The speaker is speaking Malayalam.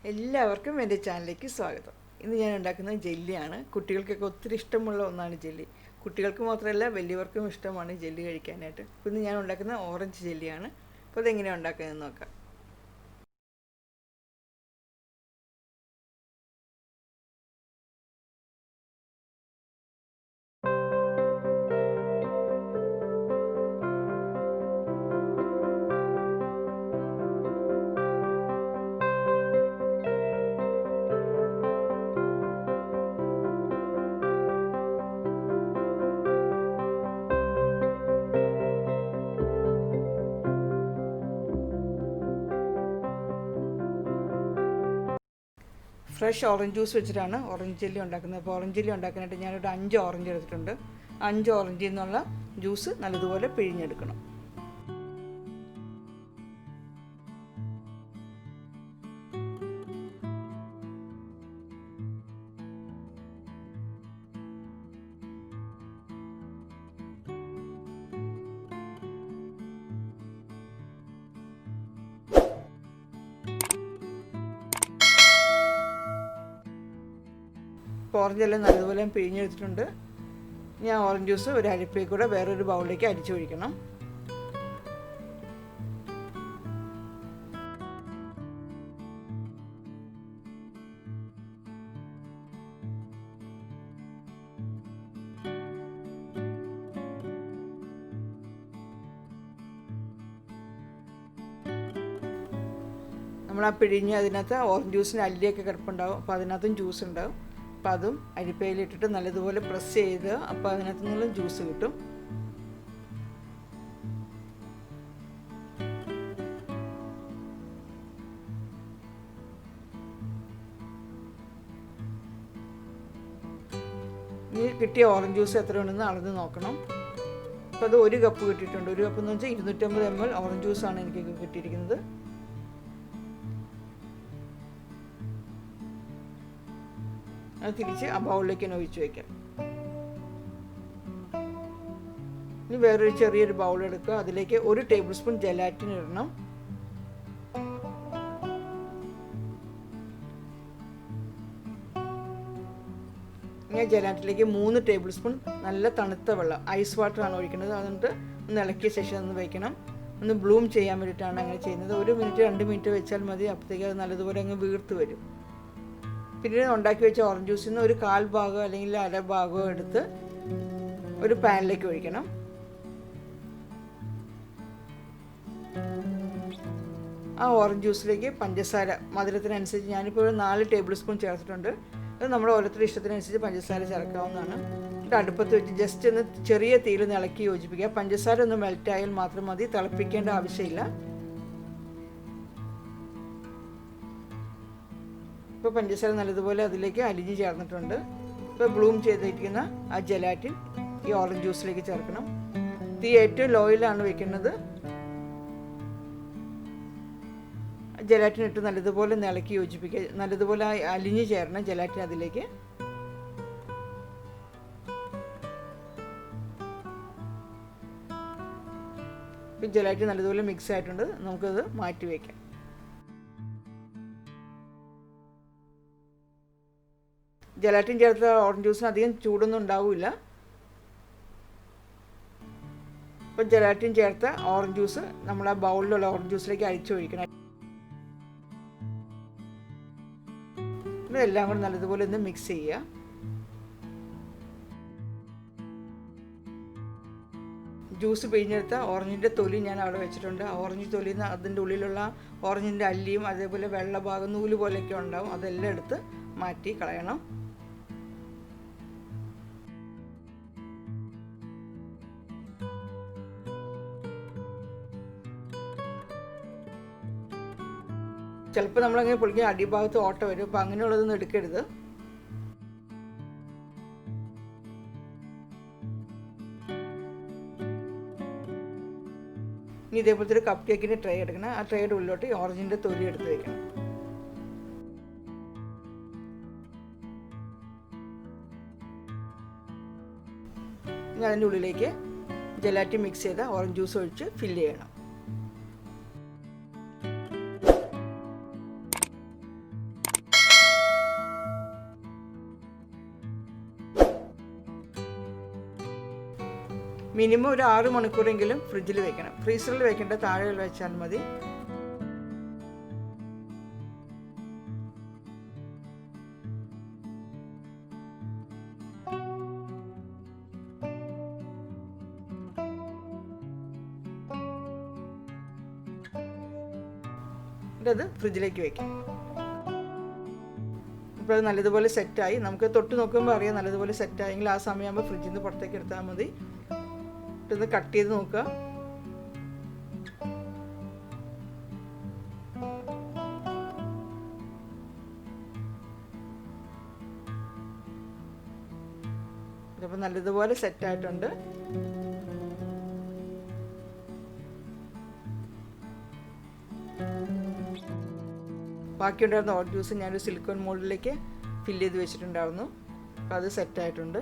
എല്ലാവർക്കും എൻ്റെ ചാനലിലേക്ക് സ്വാഗതം. ഇന്ന് ഞാൻ ഉണ്ടാക്കുന്നത് ജെല്ലിയാണ്. കുട്ടികൾക്കൊക്കെ ഒത്തിരി ഇഷ്ടമുള്ള ഒന്നാണ് ജെല്ലി. കുട്ടികൾക്ക് മാത്രമല്ല വലിയവർക്കും ഇഷ്ടമാണ് ജെല്ലി കഴിക്കാനായിട്ട്. അപ്പോൾ ഇന്ന് ഞാൻ ഉണ്ടാക്കുന്ന ഓറഞ്ച് ജെല്ലിയാണ്. അപ്പോൾ അതെങ്ങനെയാണ് ഉണ്ടാക്കുന്നതെന്ന് നോക്കാം. ഫ്രഷ് ഓറഞ്ച് ജ്യൂസ് വെച്ചിട്ടാണ് ഓറഞ്ച് ജെല്ലി ഉണ്ടാക്കുന്നത്. അപ്പോൾ ഓറഞ്ച് ജെല്ലി ഉണ്ടാക്കാനായിട്ട് ഞാനൊരു 5 ഓറഞ്ച് എടുത്തിട്ടുണ്ട്. 5 ഓറഞ്ചിൽ നിന്നുള്ള ജ്യൂസ് നല്ലതുപോലെ പിഴിഞ്ഞെടുക്കണം. ഓറഞ്ചെല്ലാം നല്ലതുപോലെ പിഴിഞ്ഞെടുത്തിട്ടുണ്ട്. ഞാൻ ഓറഞ്ച് ജ്യൂസ് ഒരു അരിപ്പയിൽ കൂടെ വേറൊരു ബൗളിലേക്ക് അരിച്ചൊഴിക്കണം. നമ്മൾ ആ പിഴിഞ്ഞ് അതിനകത്ത് ഓറഞ്ച് ജ്യൂസിന് അല്ലിയൊക്കെ കിടപ്പുണ്ടാവും. അപ്പോൾ അതിനകത്തും ജ്യൂസ് ഉണ്ടാവും. അപ്പോൾ അതും അരിപ്പയിലിട്ടിട്ട് നല്ലതുപോലെ പ്രസ് ചെയ്ത് അപ്പോൾ അതിനകത്തു നിന്നുള്ള ജ്യൂസ് കിട്ടും. ഈ കിട്ടിയ ഓറഞ്ച് ജ്യൂസ് എത്ര ഉണ്ടെന്ന് അളന്ന് നോക്കണം. അപ്പോൾ അത് 1 കപ്പ് കിട്ടിയിട്ടുണ്ട്. 1 കപ്പ് എന്ന് വെച്ചാൽ 250 ml ഓറഞ്ച് ജ്യൂസാണ് എനിക്ക് കിട്ടിയിരിക്കുന്നത്. അത് തിരിച്ച് ആ ബൗളിലേക്ക് തന്നെ ഒഴിച്ച് വയ്ക്കാം. ഇനി വേറൊരു ചെറിയൊരു ബൗൾ എടുക്കുക. അതിലേക്ക് 1 ടേബിൾ സ്പൂൺ ജെലാറ്റിൻ ഇടണം. ഇങ്ങനെ ജെലാറ്റിലേക്ക് 3 ടേബിൾ സ്പൂൺ നല്ല തണുത്ത വെള്ളം, ഐസ് വാട്ടറാണ് ഒഴിക്കുന്നത്. അതുകൊണ്ട് ഒന്ന് ഇളക്കിയ ശേഷം ഒന്ന് വയ്ക്കണം. ഒന്ന് ബ്ലൂം ചെയ്യാൻ വേണ്ടിയിട്ടാണ് അങ്ങനെ ചെയ്യുന്നത്. 1 മിനിറ്റ് 2 മിനിറ്റ് വെച്ചാൽ മതി. അപ്പോഴത്തേക്ക് അത് നല്ലതുപോലെ അങ്ങ് വീർത്ത് വരും. പിന്നെ ഉണ്ടാക്കി വെച്ച ഓറഞ്ച് ജ്യൂസിൽ നിന്ന് ഒരു 1/4 ഭാഗം അല്ലെങ്കിൽ 1/2 ഭാഗം എടുത്ത് ഒരു പാനിലേക്ക് ഒഴിക്കണം. ആ ഓറഞ്ച് ജ്യൂസിലേക്ക് പഞ്ചസാര മധുരത്തിനനുസരിച്ച് ഞാനിപ്പോൾ 4 ടേബിൾ സ്പൂൺ ചേർത്തിട്ടുണ്ട്. അത് നമ്മുടെ ഓരോരുത്തരുടെ ഇഷ്ടത്തിനനുസരിച്ച് പഞ്ചസാര ചേർക്കാവുന്നതാണ്. ഇത് അടുപ്പത്ത് വെച്ച് ജസ്റ്റ് ഒന്ന് ചെറിയ തീയിൽ ഒന്ന് ഇളക്കി യോജിപ്പിക്കുക. പഞ്ചസാര ഒന്ന് മെൽറ്റായാൽ മാത്രം മതി, തിളപ്പിക്കേണ്ട ആവശ്യമില്ല. ഇപ്പോൾ പഞ്ചസാര നല്ലതുപോലെ അതിലേക്ക് അലിഞ്ഞ് ചേർന്നിട്ടുണ്ട്. ഇപ്പോൾ ബ്ലൂം ചെയ്തിരിക്കുന്ന ആ ജെലാറ്റിൻ ഈ ഓറഞ്ച് ജ്യൂസിലേക്ക് ചേർക്കണം. തീ ഏറ്റവും ലോയിലാണ് വെക്കുന്നത്. ജെലാറ്റിൻ ഇട്ട് നല്ലതുപോലെ ഇളക്കി യോജിപ്പിക്കുക. നല്ലതുപോലെ അലിഞ്ഞ് ചേരണം ജെലാറ്റിൻ അതിലേക്ക്. ഇപ്പോൾ ജെലാറ്റിൻ നല്ലതുപോലെ മിക്സ് ആയിട്ടുണ്ട്. നമുക്കത് മാറ്റി വയ്ക്കാം. ജെലാറ്റിൻ ചേർത്ത ഓറഞ്ച് ജ്യൂസിന് അധികം ചൂടൊന്നും ഉണ്ടാവില്ല. അപ്പോൾ ജെലാറ്റിൻ ചേർത്ത ഓറഞ്ച് ജ്യൂസ് നമ്മൾ ആ ബൗളിലുള്ള ഓറഞ്ച് ജ്യൂസിലേക്ക് അരിച്ചൊഴിക്കണം. ഇതെല്ലാം കൂടെ നല്ലതുപോലെ ഒന്ന് മിക്സ് ചെയ്യുക. ജ്യൂസ് പിഴിഞ്ഞെടുത്ത ഓറഞ്ചിൻ്റെ തൊലി ഞാൻ അവിടെ വെച്ചിട്ടുണ്ട്. ആ ഓറഞ്ച് തൊലിയിൽ നിന്ന് അതിൻ്റെ ഉള്ളിലുള്ള ഓറഞ്ചിൻ്റെ അല്ലിയും അതേപോലെ വെള്ള ഭാഗം നൂല് പോലെയൊക്കെ ഉണ്ടാവും. അതെല്ലാം എടുത്ത് മാറ്റി കളയണം. ചിലപ്പോൾ നമ്മളങ്ങനെ പൊളിക്കാൻ അടിഭാഗത്ത് ഓട്ട വരും. അപ്പോൾ അങ്ങനെയുള്ളതൊന്നും എടുക്കരുത്. ഇനി ഇതേപോലത്തെ ഒരു കപ്പ് കേക്കിൻ്റെ ട്രേ എടുക്കണം. ആ ട്രേയുടെ ഉള്ളിലോട്ട് ഓറഞ്ചിൻ്റെ തൊലി എടുത്ത് വയ്ക്കണം. ഇനി അതിൻ്റെ ഉള്ളിലേക്ക് ജെലാറ്റിൻ മിക്സ് ചെയ്ത ഓറഞ്ച് ജ്യൂസ് ഒഴിച്ച് ഫില്ല് ചെയ്യണം. മിനിമം ഒരു 6 മണിക്കൂറെങ്കിലും ഫ്രിഡ്ജിൽ വെക്കണം. ഫ്രീസറിൽ വെക്കേണ്ട, താഴെ വെച്ചാൽ മതി. അത് ഫ്രിഡ്ജിലേക്ക് വയ്ക്കാം. ഇപ്പോൾ അത് നല്ലതുപോലെ സെറ്റായി. നമുക്ക് തൊട്ട് നോക്കുമ്പോൾ അറിയാം നല്ലതുപോലെ സെറ്റായെങ്കിൽ ആ സമയമാകുമ്പോൾ ഫ്രിഡ്ജിൽ നിന്ന് പുറത്തേക്ക് എടുത്താൽ മതി. ഇതൊന്ന് കട്ട് ചെയ്ത് നോക്കുക. ഇതിപ്പോൾ നല്ലതുപോലെ സെറ്റായിട്ടുണ്ട്. ബാക്കിയുണ്ടായിരുന്ന ഓട്ട് ജ്യൂസ് ഞാനൊരു സിലിക്കോൺ മോൾഡിലേക്ക് ഫില്ല് ചെയ്ത് വെച്ചിട്ടുണ്ടായിരുന്നു. അപ്പോൾ അത് സെറ്റായിട്ടുണ്ട്.